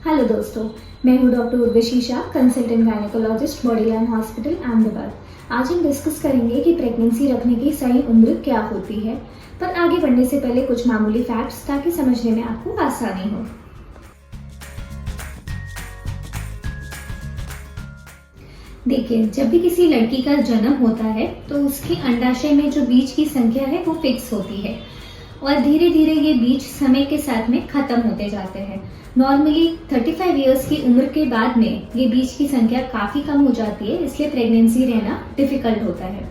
Hello दोस्तों, मैं हूँ doctor Urvashi Shah, consultant gynaecologist, bodyline hospital, Ahmedabad. आज हम डिस्कस करेंगे कि प्रेगनेंसी रखने की सही उम्र क्या होती है। पर आगे बढ़ने से पहले कुछ मामूली फैक्ट्स ताकि समझने में आपको आसानी हो। देखिए, जब भी किसी लड़की का जन्म होता है तो उसके अंडाशय में जो बीज की संख्या है वो फिक्स होती है और धीरे धीरे ये बीज समय के साथ में खत्म होते जाते हैं। नॉर्मली 35 इयर्स की उम्र के बाद में ये बीज की संख्या काफी कम हो जाती है, इसलिए प्रेगनेंसी रहना डिफिकल्ट होता है।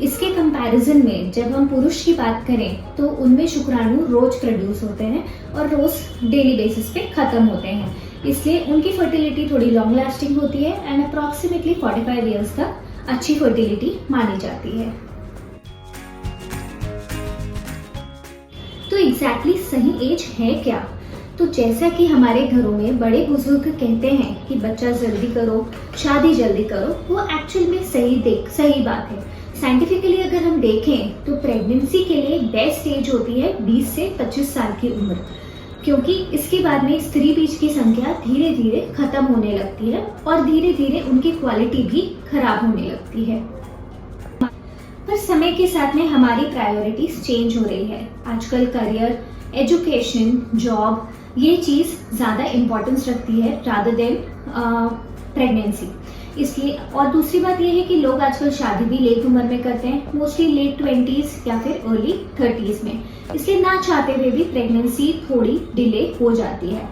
इसके कंपैरिजन में जब हम पुरुष की बात करें तो उनमें शुक्राणु रोज प्रोड्यूस होते हैं और रोज डेली बेसिस पे खत्म होते हैं, इसलिए उनकी फर्टिलिटी थोड़ी लॉन्ग लास्टिंग होती है एंड अप्रॉक्सीमेटली 45 इयर्स तक अच्छी फर्टिलिटी मानी जाती है। तो एग्जैक्टली सही एज है क्या? तो जैसा कि हमारे घरों में बड़े बुजुर्ग कहते हैं कि बच्चा जल्दी करो, शादी जल्दी करो, वो एक्चुअल में सही बात है। साइंटिफिकली अगर हम देखें तो प्रेगनेंसी के लिए बेस्ट एज होती है 20 से 25 साल की उम्र, क्योंकि इसके बाद में स्त्री बीज की संख्या धीरे धीरे खत्म होने लगती है और धीरे धीरे उनकी क्वालिटी भी खराब होने लगती है। पर समय के साथ में हमारी प्रायोरिटीज चेंज हो रही है। आजकल करियर, एजुकेशन, जॉब ये चीज ज्यादा इम्पोर्टेंस रखती है रादर देन प्रेगनेंसी। इसलिए और दूसरी बात यह है कि लोग आजकल शादी भी लेट उम्र में करते हैं, मोस्टली लेट 20s या फिर अर्ली 30s में। इसलिए ना चाहते हुए भी प्रेगनेंसी थोड़ी डिले हो जाती है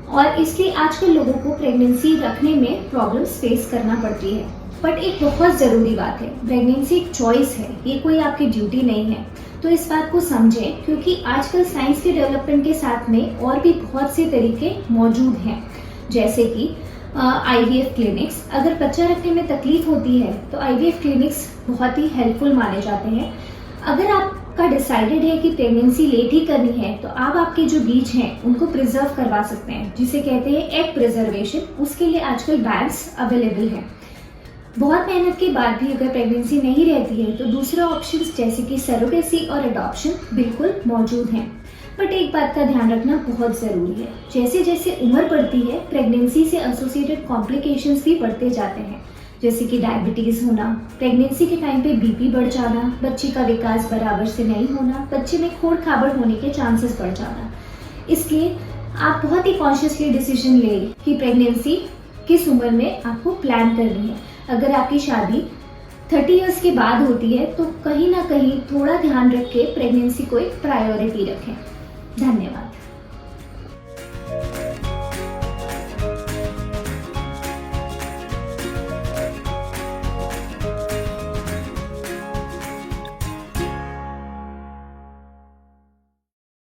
और इसलिए आजकल लोगों को प्रेगनेंसी रखने में प्रॉब्लम्स फेस करना पड़ती है। बट एक बहुत जरूरी बात है, प्रेगनेंसी एक चॉइस है, ये कोई आपकी ड्यूटी नहीं है। तो इस बात को समझें, क्योंकि आजकल साइंस के डेवलपमेंट के साथ में और भी बहुत से तरीके मौजूद हैं, जैसे कि IVF क्लिनिक्स। अगर बच्चा रखने में तकलीफ होती है तो IVF क्लिनिक्स बहुत ही हेल्पफुल माने जाते हैं। अगर आपका डिसाइडेड है कि प्रेगनेंसी लेट ही करनी है तो आप आपके जो बीज हैं उनको प्रिजर्व करवा सकते हैं, जिसे कहते हैं एग प्रिजर्वेशन। उसके लिए आजकल बैंक्स अवेलेबल हैं। बहुत मेहनत के बाद भी अगर प्रेगनेंसी नहीं रहती है तो दूसरे ऑप्शंस जैसे कि सरोगेसी और अडॉप्शन बिल्कुल मौजूद हैं। बट एक बात का ध्यान रखना बहुत जरूरी है, जैसे जैसे उम्र बढ़ती है प्रेगनेंसी से एसोसिएटेड कॉम्प्लिकेशंस भी बढ़ते जाते हैं, जैसे कि डायबिटीज होना, प्रेगनेंसी के टाइम पे BP बढ़ जाना, बच्चे का विकास बराबर से नहीं होना, बच्चे में खोड़ खाबड़ होने के चांसेस बढ़ जाना। इसलिए आप बहुत ही कॉन्शियसली डिसीजन लें कि प्रेगनेंसी किस उम्र में आपको प्लान करनी है। अगर आपकी शादी 30 इयर्स के बाद होती है तो कहीं ना कहीं थोड़ा ध्यान रख के प्रेगनेंसी को एक प्रायोरिटी रखें। धन्यवाद।